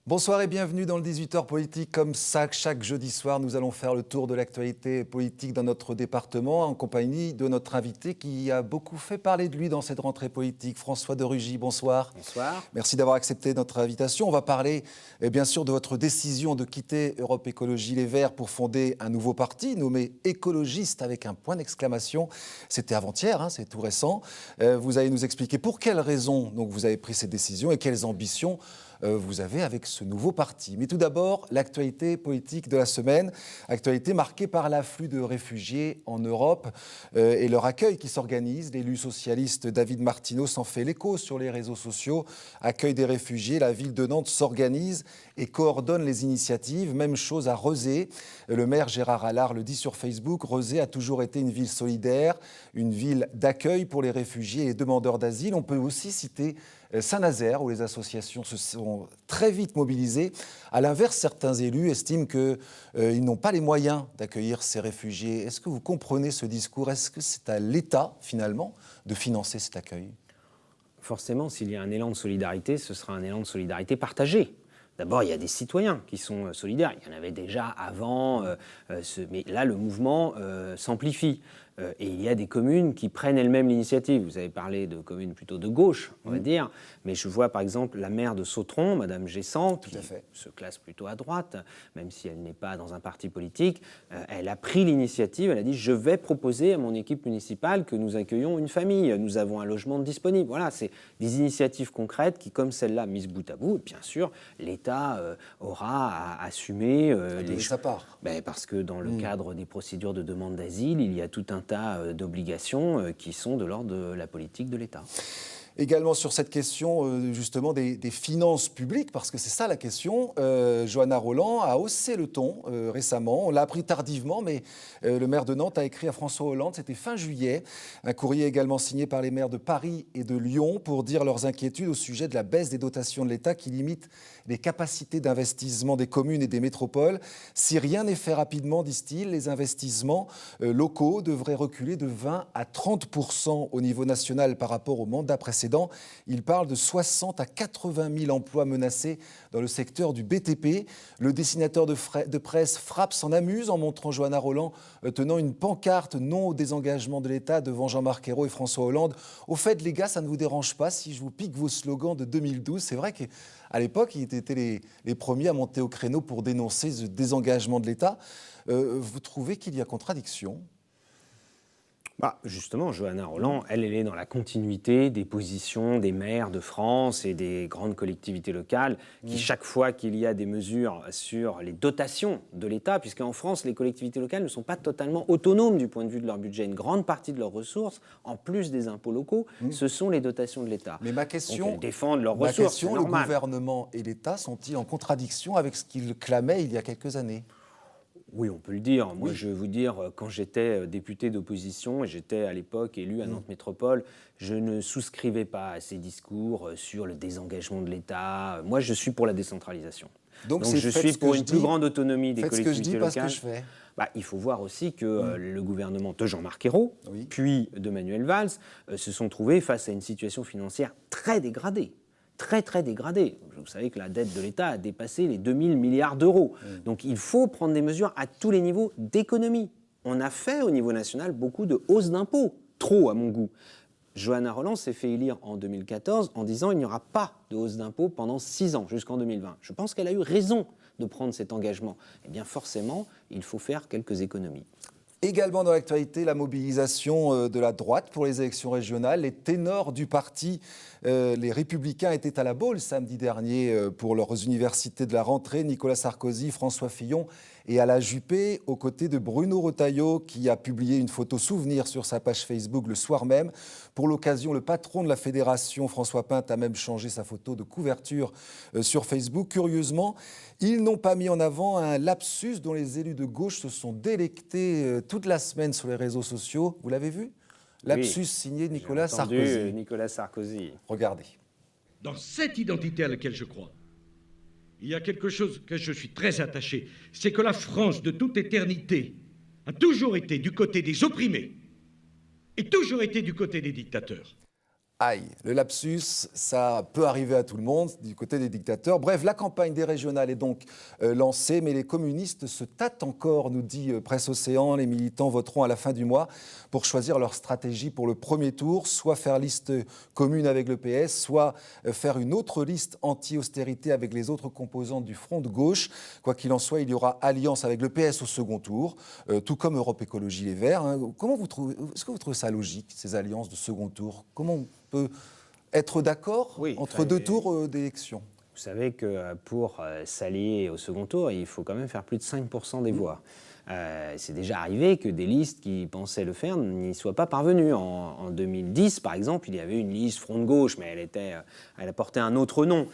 Bonsoir et bienvenue dans le 18h politique. Comme ça, chaque jeudi soir, nous allons faire le tour de l'actualité politique dans notre département en compagnie de notre invité qui a beaucoup fait parler de lui dans cette rentrée politique, François de Rugy. Bonsoir. Bonsoir. Merci d'avoir accepté notre invitation. On va parler bien sûr de votre décision de quitter Europe Écologie Les Verts pour fonder un nouveau parti nommé Écologiste avec un point d'exclamation. C'était avant-hier, hein, c'est tout récent. Vous allez nous expliquer pour quelles raisons donc, vous avez pris cette décision et quelles ambitions vous avez avec ce nouveau parti. Mais tout d'abord, l'actualité politique de la semaine, actualité marquée par l'afflux de réfugiés en Europe et leur accueil qui s'organise. L'élu socialiste David Martineau s'en fait l'écho sur les réseaux sociaux. Accueil des réfugiés, la ville de Nantes s'organise et coordonne les initiatives. Même chose à Rezé. Le maire Gérard Allard le dit sur Facebook, Rezé a toujours été une ville solidaire, une ville d'accueil pour les réfugiés et les demandeurs d'asile. On peut aussi citer Saint-Nazaire, où les associations se sont très vite mobilisées. À l'inverse, certains élus estiment qu'ils n'ont pas les moyens d'accueillir ces réfugiés. Est-ce que vous comprenez ce discours? Est-ce que c'est à l'État, finalement, de financer cet accueil? Forcément, s'il y a un élan de solidarité, ce sera un élan de solidarité partagé. D'abord, il y a des citoyens qui sont solidaires. Il y en avait déjà avant, mais là, le mouvement s'amplifie. Et il y a des communes qui prennent elles-mêmes l'initiative. Vous avez parlé de communes plutôt de gauche, on va dire. Mais je vois par exemple la maire de Sautron, Madame Gessant, qui se classe plutôt à droite, même si elle n'est pas dans un parti politique. Elle a pris l'initiative, elle a dit « Je vais proposer à mon équipe municipale que nous accueillons une famille. Nous avons un logement disponible. » Voilà, c'est des initiatives concrètes qui, comme celle-là, mises bout à bout, bien sûr, l'État aura à assumer sa part. Parce que dans le cadre des procédures de demande d'asile, il y a tout un tas d'obligations qui sont de l'ordre de la politique de l'État. Également sur cette question justement des finances publiques, parce que c'est ça la question, Johanna Rolland a haussé le ton récemment. On l'a appris tardivement, mais le maire de Nantes a écrit à François Hollande, c'était fin juillet, un courrier également signé par les maires de Paris et de Lyon pour dire leurs inquiétudes au sujet de la baisse des dotations de l'État qui limite les capacités d'investissement des communes et des métropoles. Si rien n'est fait rapidement, disent-ils, les investissements locaux devraient reculer de 20 à 30% au niveau national par rapport au mandat précédent. Il parle de 60 à 80 000 emplois menacés dans le secteur du BTP. Le dessinateur de presse Frappe s'en amuse en montrant Johanna Rolland tenant une pancarte non au désengagement de l'État devant Jean-Marc Ayrault et François Hollande. Au fait, les gars, ça ne vous dérange pas si je vous pique vos slogans de 2012? C'est vrai qu'à l'époque, ils étaient les premiers à monter au créneau pour dénoncer ce désengagement de l'État. Vous trouvez qu'il y a contradiction? Justement, Johanna Rolland, elle est dans la continuité des positions des maires de France et des grandes collectivités locales qui, chaque fois qu'il y a des mesures sur les dotations de l'État, puisqu'en France, les collectivités locales ne sont pas totalement autonomes du point de vue de leur budget. Une grande partie de leurs ressources, en plus des impôts locaux, ce sont les dotations de l'État. Mais ma question, donc, elles défendent leurs ressources, c'est normal. Le gouvernement et l'État sont-ils en contradiction avec ce qu'ils clamaient il y a quelques années? Oui, on peut le dire. Moi, je vais vous dire, quand j'étais député d'opposition, et j'étais à l'époque élu à Nantes Métropole, je ne souscrivais pas à ces discours sur le désengagement de l'État. Moi, je suis pour la décentralisation. Donc je suis pour une plus grande autonomie des collectivités locales. Il faut voir aussi que le gouvernement de Jean-Marc Ayrault, puis de Manuel Valls, se sont trouvés face à une situation financière très dégradée. Très dégradée. Vous savez que la dette de l'État a dépassé les 2000 milliards d'euros. Donc il faut prendre des mesures à tous les niveaux d'économie. On a fait au niveau national beaucoup de hausses d'impôts, trop à mon goût. Johanna Rolland s'est fait élire en 2014 en disant qu'il n'y aura pas de hausse d'impôts pendant 6 ans, jusqu'en 2020. Je pense qu'elle a eu raison de prendre cet engagement. Eh bien forcément, il faut faire quelques économies. Également dans l'actualité, la mobilisation de la droite pour les élections régionales. Les ténors du parti, les Républicains, étaient à la Baule samedi dernier pour leurs universités de la rentrée. Nicolas Sarkozy, François Fillon et Alain Juppé, aux côtés de Bruno Retailleau, qui a publié une photo souvenir sur sa page Facebook le soir même. Pour l'occasion, le patron de la fédération, François Pinte, a même changé sa photo de couverture sur Facebook. Curieusement, ils n'ont pas mis en avant un lapsus dont les élus de gauche se sont délectés toute la semaine sur les réseaux sociaux. Vous l'avez vu? Lapsus signé Nicolas Sarkozy. Nicolas Sarkozy. Regardez. Dans cette identité à laquelle je crois, il y a quelque chose que je suis très attaché, c'est que la France, de toute éternité, a toujours été du côté des opprimés et toujours été du côté des dictateurs. Aïe, le lapsus, ça peut arriver à tout le monde, du côté des dictateurs. Bref, la campagne des régionales est donc lancée, mais les communistes se tâtent encore, nous dit Presse Océan. Les militants voteront à la fin du mois pour choisir leur stratégie pour le premier tour, soit faire liste commune avec le PS, soit faire une autre liste anti-austérité avec les autres composantes du front de gauche. Quoi qu'il en soit, il y aura alliance avec le PS au second tour, tout comme Europe Écologie Les Verts. Est-ce que vous trouvez ça logique, ces alliances de second tour? Comment on peut être d'accord entre deux tours d'élection? Vous savez que pour s'allier au second tour, il faut quand même faire plus de 5% des voix. C'est déjà arrivé que des listes qui pensaient le faire n'y soient pas parvenues. En 2010, par exemple, il y avait une liste Front de gauche, mais elle portait un autre nom,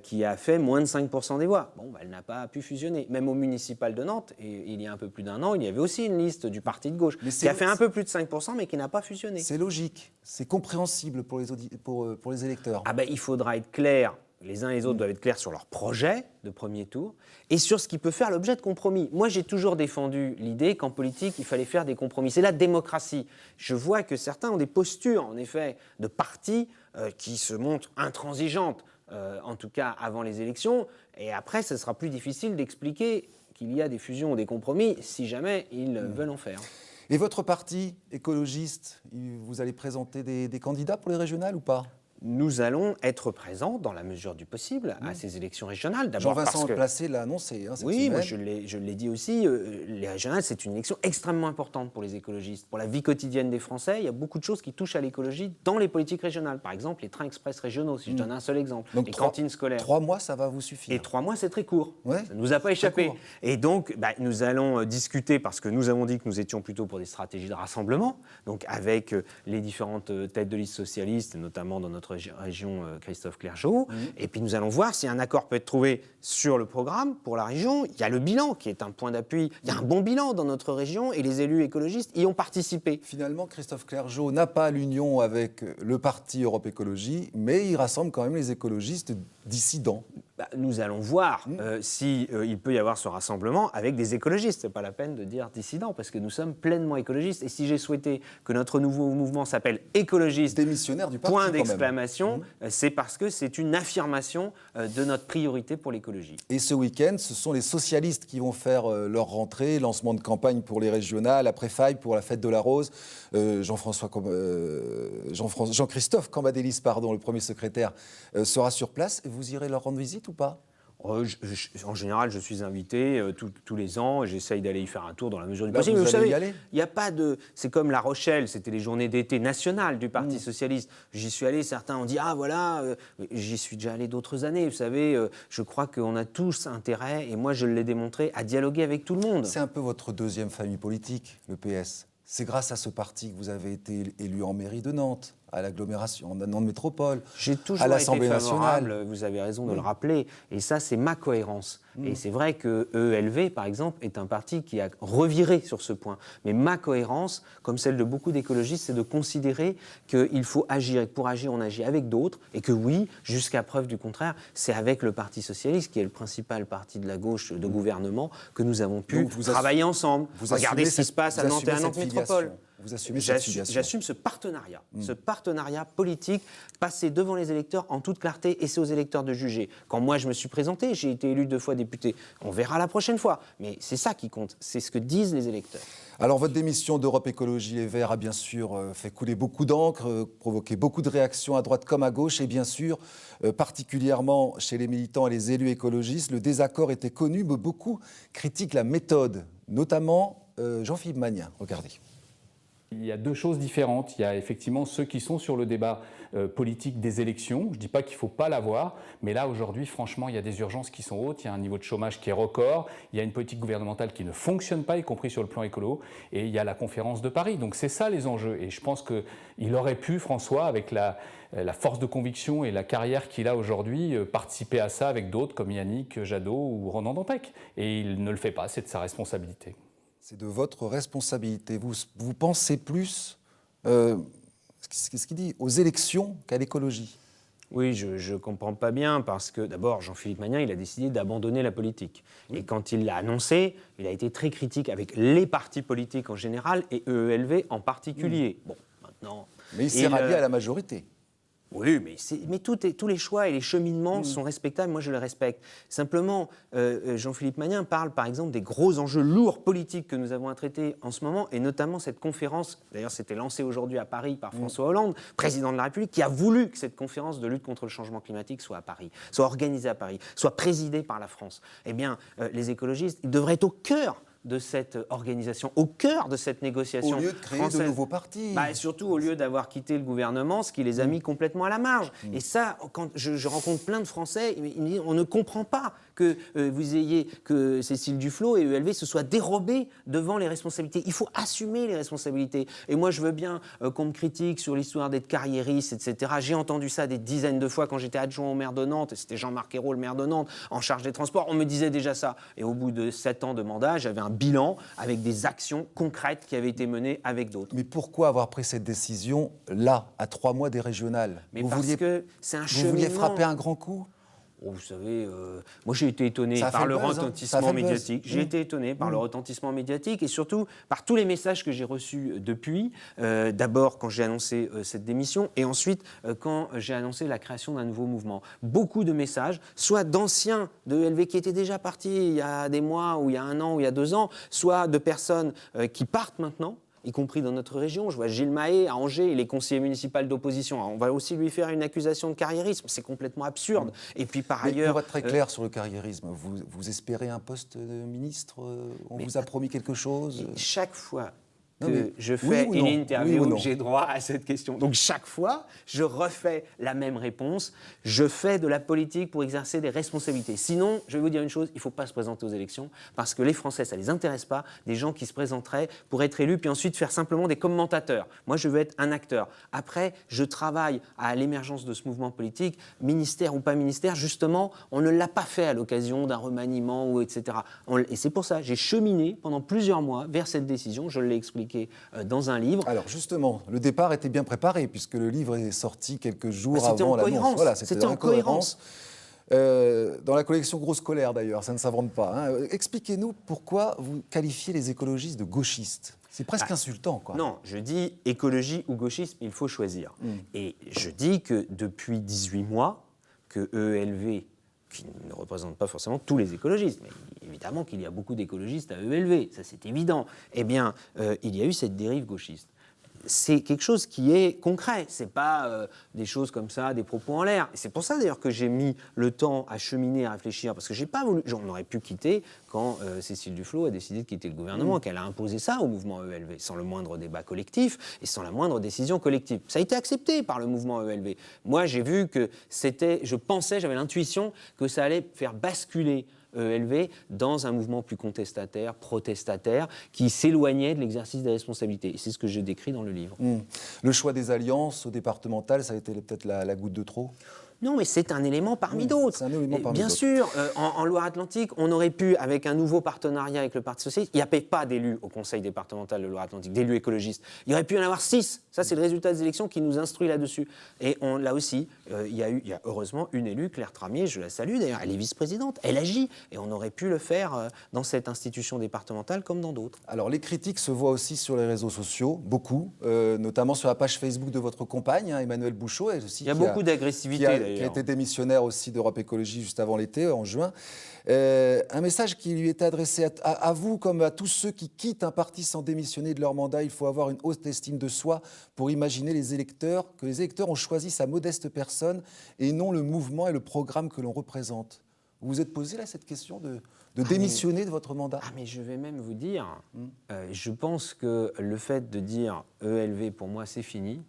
qui a fait moins de 5% des voix. Bon, elle n'a pas pu fusionner. Même au municipal de Nantes, et il y a un peu plus d'1 an, il y avait aussi une liste du parti de gauche qui a fait un peu plus de 5%, mais qui n'a pas fusionné. C'est logique, c'est compréhensible pour les électeurs. Il faudra être clair. Les uns et les autres doivent être clairs sur leur projet de premier tour et sur ce qui peut faire l'objet de compromis. Moi, j'ai toujours défendu l'idée qu'en politique, il fallait faire des compromis. C'est la démocratie. Je vois que certains ont des postures, en effet, de partis qui se montrent intransigeantes, en tout cas avant les élections. Et après, ce sera plus difficile d'expliquer qu'il y a des fusions ou des compromis si jamais ils veulent en faire. Et votre parti écologiste, vous allez présenter des candidats pour les régionales ou pas? Nous allons être présents dans la mesure du possible à ces élections régionales. Jean-Vincent Placé l'a annoncé cette semaine. Moi je l'ai dit aussi, les régionales c'est une élection extrêmement importante pour les écologistes, pour la vie quotidienne des Français. Il y a beaucoup de choses qui touchent à l'écologie dans les politiques régionales. Par exemple, les trains express régionaux, si je donne un seul exemple, donc les cantines scolaires. 3 mois, ça va vous suffire. Et 3 mois, c'est très court. Ouais, ça ne nous a pas échappé. Et donc, nous allons discuter, parce que nous avons dit que nous étions plutôt pour des stratégies de rassemblement, donc avec les différentes têtes de liste socialistes, notamment dans notre région Christophe Clergeau. Et puis nous allons voir si un accord peut être trouvé sur le programme pour la région. Il y a le bilan qui est un point d'appui. Il y a un bon bilan dans notre région et les élus écologistes y ont participé. Finalement, Christophe Clergeau n'a pas l'union avec le parti Europe Écologie, mais il rassemble quand même les écologistes dissidents. Nous allons voir s'il peut y avoir ce rassemblement avec des écologistes. Ce n'est pas la peine de dire dissidents, parce que nous sommes pleinement écologistes. Et si j'ai souhaité que notre nouveau mouvement s'appelle écologiste, démissionnaire du parti, point d'exclamation, c'est parce que c'est une affirmation de notre priorité pour l'écologie. Et ce week-end, ce sont les socialistes qui vont faire leur rentrée, lancement de campagne pour les régionales, après Faille pour la fête de la Rose. Jean-Christophe Cambadélis, le premier secrétaire, sera sur place. Vous irez leur rendre visite ou pas? En général, je suis invité tous les ans. J'essaye d'aller y faire un tour dans la mesure du possible. Vous savez, il n'y a pas de... C'est comme La Rochelle, c'était les journées d'été nationales du Parti socialiste. J'y suis allé, certains ont dit « Ah, voilà, j'y suis déjà allé d'autres années. » Vous savez, je crois qu'on a tous intérêt, et moi je l'ai démontré, à dialoguer avec tout le monde. C'est un peu votre deuxième famille politique, le PS. C'est grâce à ce parti que vous avez été élu en mairie de Nantes, à l'agglomération, en Nantes Métropole, j'ai toujours à l'Assemblée été nationale. favorable, vous avez raison de le rappeler, et ça c'est ma cohérence. Et c'est vrai que EELV, par exemple, est un parti qui a reviré sur ce point. Mais ma cohérence, comme celle de beaucoup d'écologistes, c'est de considérer qu'il faut agir, et que pour agir, on agit avec d'autres, et que oui, jusqu'à preuve du contraire, c'est avec le Parti socialiste, qui est le principal parti de la gauche de gouvernement, que nous avons pu travailler ensemble. Regardez ce qui se passe à Nantes et à Nantes Métropole. Vous assumez cette filiation. J'assume ce partenariat politique, passer devant les électeurs en toute clarté, et c'est aux électeurs de juger. Quand moi je me suis présenté, j'ai été élu 2 fois député. On verra la prochaine fois. Mais c'est ça qui compte, c'est ce que disent les électeurs. Alors votre démission d'Europe Écologie Les Verts a bien sûr fait couler beaucoup d'encre, provoqué beaucoup de réactions à droite comme à gauche, et bien sûr, particulièrement chez les militants et les élus écologistes, le désaccord était connu, mais beaucoup critiquent la méthode, notamment Jean-Philippe Magnin. Regardez. Il y a 2 choses différentes. Il y a effectivement ceux qui sont sur le débat politique des élections. Je ne dis pas qu'il ne faut pas l'avoir, mais là, aujourd'hui, franchement, il y a des urgences qui sont hautes. Il y a un niveau de chômage qui est record. Il y a une politique gouvernementale qui ne fonctionne pas, y compris sur le plan écolo. Et il y a la conférence de Paris. Donc, c'est ça les enjeux. Et je pense qu'il aurait pu, François, avec la force de conviction et la carrière qu'il a aujourd'hui, participer à ça avec d'autres comme Yannick Jadot ou Ronan Dantec. Et il ne le fait pas. C'est de sa responsabilité. C'est de votre responsabilité. Vous pensez plus, ce qu'il dit, aux élections qu'à l'écologie? Oui, je ne comprends pas bien, parce que d'abord, Jean-Philippe Magnin, il a décidé d'abandonner la politique. Et quand il l'a annoncé, il a été très critique avec les partis politiques en général et EELV en particulier. Bon, maintenant... Mais il s'est rallié à la majorité. Oui, mais tous les choix et les cheminements sont respectables. Moi, je les respecte. Simplement, Jean-Philippe Magnin parle, par exemple, des gros enjeux lourds politiques que nous avons à traiter en ce moment, et notamment cette conférence, d'ailleurs, c'était lancé aujourd'hui à Paris par François Hollande, président de la République, qui a voulu que cette conférence de lutte contre le changement climatique soit à Paris, soit organisée à Paris, soit présidée par la France. Eh bien, les écologistes, ils devraient être au cœur de cette organisation, au cœur de cette négociation. Au lieu de créer française. de nouveaux partis. Et surtout, au lieu d'avoir quitté le gouvernement, ce qui les a mis complètement à la marge. Et ça, quand je rencontre plein de Français, ils me disent, on ne comprend pas que que Cécile Duflot et ELV se soient dérobés devant les responsabilités. Il faut assumer les responsabilités. Et moi, je veux bien qu'on me critique sur l'histoire d'être carriériste, etc. J'ai entendu ça des dizaines de fois quand j'étais adjoint au maire de Nantes, et c'était Jean-Marc Ayrault, le maire de Nantes, en charge des transports. On me disait déjà ça. Et au bout de 7 ans de mandat, j'avais un bilan avec des actions concrètes qui avaient été menées avec d'autres. Mais pourquoi avoir pris cette décision là, à 3 mois des régionales? Mais parce que c'est un cheminement. Vous vouliez frapper un grand coup? Oh, vous savez, moi j'ai été étonné par le retentissement médiatique. J'ai été étonné par le retentissement médiatique et surtout par tous les messages que j'ai reçus depuis. D'abord quand j'ai annoncé cette démission et ensuite quand j'ai annoncé la création d'un nouveau mouvement. Beaucoup de messages, soit d'anciens de ELV qui étaient déjà partis il y a des mois ou il y a 1 an ou il y a 2 ans, soit de personnes qui partent maintenant, y compris dans notre région. Je vois Gilles Mahé à Angers, il est conseiller municipal d'opposition. Alors, on va aussi lui faire une accusation de carriérisme. C'est complètement absurde. Et puis par ailleurs... Pour être très clair sur le carriérisme, vous espérez un poste de ministre? On vous a promis quelque chose? Chaque fois que je fais une interview, j'ai droit à cette question. Donc chaque fois, je refais la même réponse. Je fais de la politique pour exercer des responsabilités. Sinon, je vais vous dire une chose, il ne faut pas se présenter aux élections parce que les Français, ça ne les intéresse pas, des gens qui se présenteraient pour être élus puis ensuite faire simplement des commentateurs. Moi, je veux être un acteur. Après, je travaille à l'émergence de ce mouvement politique, ministère ou pas ministère. Justement, on ne l'a pas fait à l'occasion d'un remaniement ou etc. Et c'est pour ça, j'ai cheminé pendant plusieurs mois vers cette décision. Je l'ai expliqué dans un livre. Alors justement, le départ était bien préparé puisque le livre est sorti quelques jours avant l'annonce. Voilà, c'était en cohérence. Dans la collection Gros Scolaire d'ailleurs, ça ne s'invente pas. Hein. Expliquez-nous pourquoi vous qualifiez les écologistes de gauchistes. C'est presque insultant, quoi. Non, je dis écologie ou gauchisme, il faut choisir. Et je dis que depuis 18 mois, que EELV, qui ne représente pas forcément tous les écologistes, mais évidemment qu'il y a beaucoup d'écologistes à EELV, ça c'est évident, eh bien, il y a eu cette dérive gauchiste. C'est quelque chose qui est concret, c'est pas des choses comme ça, des propos en l'air. Et c'est pour ça d'ailleurs que j'ai mis le temps à cheminer, à réfléchir, parce que j'ai pas voulu, on aurait pu quitter quand Cécile Duflot a décidé de quitter le gouvernement, qu'elle a imposé ça au mouvement EELV, sans le moindre débat collectif et sans la moindre décision collective. Ça a été accepté par le mouvement EELV. Moi, j'ai vu que j'avais l'intuition que ça allait faire basculer EELV dans un mouvement plus contestataire, protestataire, qui s'éloignait de l'exercice des responsabilités. Et c'est ce que je décris dans le livre. Le choix des alliances au départemental, ça a été peut-être la goutte de trop? Non, mais c'est un élément parmi d'autres. C'est un élément parmi Bien d'autres. sûr, en Loire-Atlantique, on aurait pu, avec un nouveau partenariat avec le Parti socialiste, il n'y avait pas d'élus au Conseil départemental de Loire-Atlantique, d'élus écologistes. Il y aurait pu y en avoir 6. Ça, c'est le résultat des élections qui nous instruit là-dessus. Et là aussi, il y a heureusement une élue, Claire Tramier, je la salue d'ailleurs, elle est vice-présidente, elle agit. Et on aurait pu le faire dans cette institution départementale comme dans d'autres. Alors, les critiques se voient aussi sur les réseaux sociaux, beaucoup, notamment sur la page Facebook de votre compagne, hein, Emmanuelle Bouchot. Il y a beaucoup d'agressivité d'ailleurs. Qui a été démissionnaire aussi d'Europe Écologie juste avant l'été, en juin. Un message qui lui était adressé à vous comme à tous ceux qui quittent un parti sans démissionner de leur mandat. Il faut avoir une haute estime de soi pour imaginer que les électeurs ont choisi sa modeste personne et non le mouvement et le programme que l'on représente. Vous vous êtes posé là cette question de démissionner de votre mandat? Mais je vais même vous dire, je pense que le fait de dire EELV pour moi c'est fini,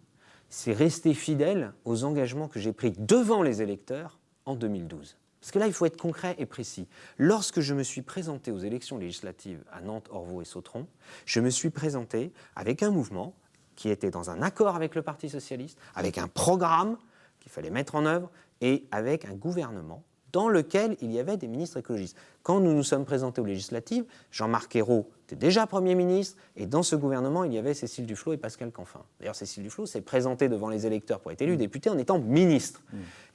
c'est rester fidèle aux engagements que j'ai pris devant les électeurs en 2012. Parce que là, il faut être concret et précis. Lorsque je me suis présenté aux élections législatives à Nantes, Orvault et Sautron, je me suis présenté avec un mouvement qui était dans un accord avec le Parti socialiste, avec un programme qu'il fallait mettre en œuvre et avec un gouvernement dans lequel il y avait des ministres écologistes. Quand nous nous sommes présentés aux législatives, Jean-Marc Ayrault était déjà Premier ministre, et dans ce gouvernement, il y avait Cécile Duflot et Pascal Canfin. D'ailleurs, Cécile Duflot s'est présentée devant les électeurs pour être élue députée en étant ministre.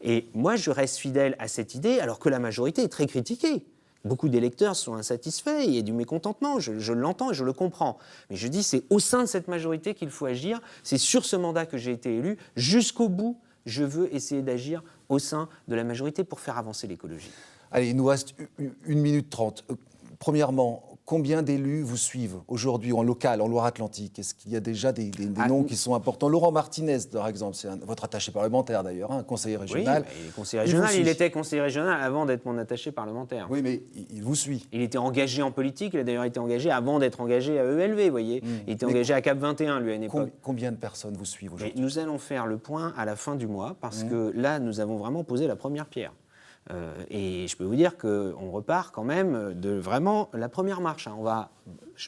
Et moi, je reste fidèle à cette idée, alors que la majorité est très critiquée. Beaucoup d'électeurs sont insatisfaits, il y a du mécontentement, je l'entends et je le comprends. Mais je dis, c'est au sein de cette majorité qu'il faut agir, c'est sur ce mandat que j'ai été élu, jusqu'au bout je veux essayer d'agir au sein de la majorité pour faire avancer l'écologie. Allez, il nous reste 1 minute 30. Premièrement, combien d'élus vous suivent aujourd'hui en local, en Loire-Atlantique? Est-ce qu'il y a déjà des noms qui sont importants? Laurent Martinez, par exemple, c'est votre attaché parlementaire d'ailleurs, un conseiller régional. Oui, il est conseiller régional. Il était conseiller régional avant d'être mon attaché parlementaire. Oui, mais il vous suit. Il était engagé en politique, il a d'ailleurs été engagé avant d'être engagé à ELV, vous voyez. Il était engagé à Cap 21, lui, à une époque. Combien de personnes vous suivent aujourd'hui? Nous allons faire le point à la fin du mois, parce que là, nous avons vraiment posé la première pierre. Et je peux vous dire qu'on repart quand même de vraiment la première marche. On va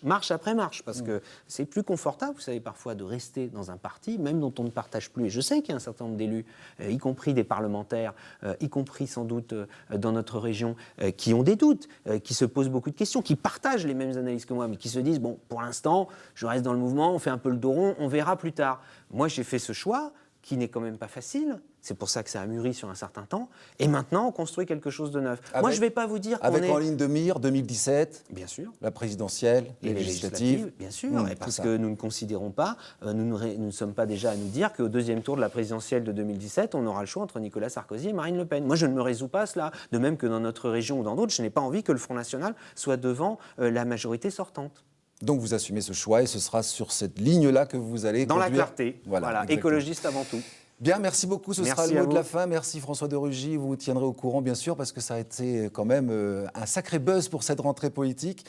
marche après marche, parce que c'est plus confortable, vous savez, parfois de rester dans un parti, même dont on ne partage plus. Et je sais qu'il y a un certain nombre d'élus, y compris des parlementaires, y compris sans doute dans notre région, qui ont des doutes, qui se posent beaucoup de questions, qui partagent les mêmes analyses que moi, mais qui se disent, bon, pour l'instant, je reste dans le mouvement, on fait un peu le dos rond, on verra plus tard. Moi, j'ai fait ce choix qui n'est quand même pas facile. C'est pour ça que ça a mûri sur un certain temps. Et maintenant, on construit quelque chose de neuf. Moi, je ne vais pas vous dire qu'on Avec en ligne de mire 2017, bien sûr, la présidentielle, les législatives. Bien sûr, parce que nous ne considérons pas, nous ne sommes pas déjà à nous dire qu'au deuxième tour de la présidentielle de 2017, on aura le choix entre Nicolas Sarkozy et Marine Le Pen. Moi, je ne me résous pas à cela. De même que dans notre région ou dans d'autres, je n'ai pas envie que le Front National soit devant la majorité sortante. Donc vous assumez ce choix et ce sera sur cette ligne-là que vous allez dans conduire. La clarté, voilà écologiste avant tout. Bien, merci beaucoup. Ce sera le mot de la fin. Merci François de Rugy. Vous vous tiendrez au courant, bien sûr, parce que ça a été quand même un sacré buzz pour cette rentrée politique.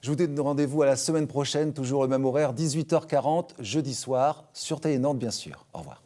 Je vous donne rendez-vous à la semaine prochaine, toujours le même horaire, 18h40, jeudi soir, sur Télé Nantes, bien sûr. Au revoir.